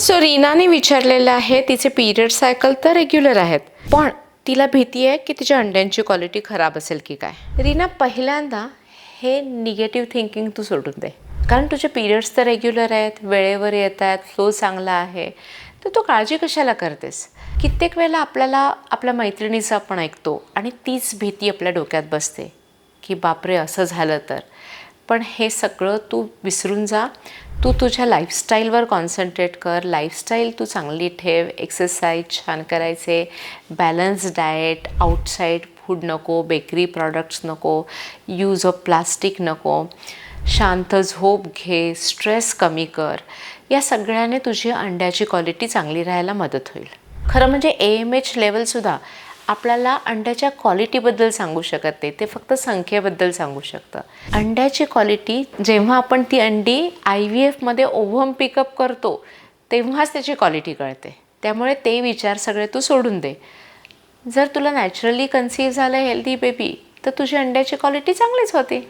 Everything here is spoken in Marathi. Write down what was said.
सो रीनाने विचारलेलं आहे, तिचे पिरियड सायकल तर रेग्युलर आहेत, पण तिला भीती आहे की तिच्या अंड्यांची क्वालिटी खराब असेल की काय. रीना, पहिल्यांदा हे निगेटिव्ह थिंकिंग तू सोडून दे. कारण तुझे पिरियड्स तर रेग्युलर आहेत, वेळेवर येत आहेत, फ्लो चांगला आहे, तर तू काळजी कशाला करतेस. कित्येक वेळेला आपल्याला आपल्या मैत्रिणीचं आपण ऐकतो आणि तीच भीती आपल्या डोक्यात बसते की बापरे असं झालं तर. पण हे सगळं तू विसरून जा. तू तुझ्या लाईफस्टाईलवर कॉन्सन्ट्रेट कर. लाईफस्टाईल तू चांगली ठेव. एक्सरसाइज छान करायचे, बॅलन्स डाएट, आउटसाईड फूड नको, बेकरी प्रॉडक्ट्स नको, यूज ऑफ प्लास्टिक नको, शांत झोप घे, स्ट्रेस कमी कर. या सगळ्याने तुझी अंड्याची क्वालिटी चांगली राहायला मदत होईल. खरं म्हणजे AMH लेवलसुद्धा आपल्याला अंड्याच्या क्वालिटीबद्दल सांगू शकत नाही, ते फक्त संख्येबद्दल सांगू शकतं. अंड्याची क्वालिटी जेव्हा आपण ती अंडी IVFमध्ये ओव्हम पिकअप करतो तेव्हाच त्याची क्वालिटी कळते. त्यामुळे ते विचार सगळे तू सोडून दे. जर तुला नॅचरली कन्सीव्ह झालं हेल्दी बेबी, तर तुझी अंड्याची क्वालिटी चांगलीच होती.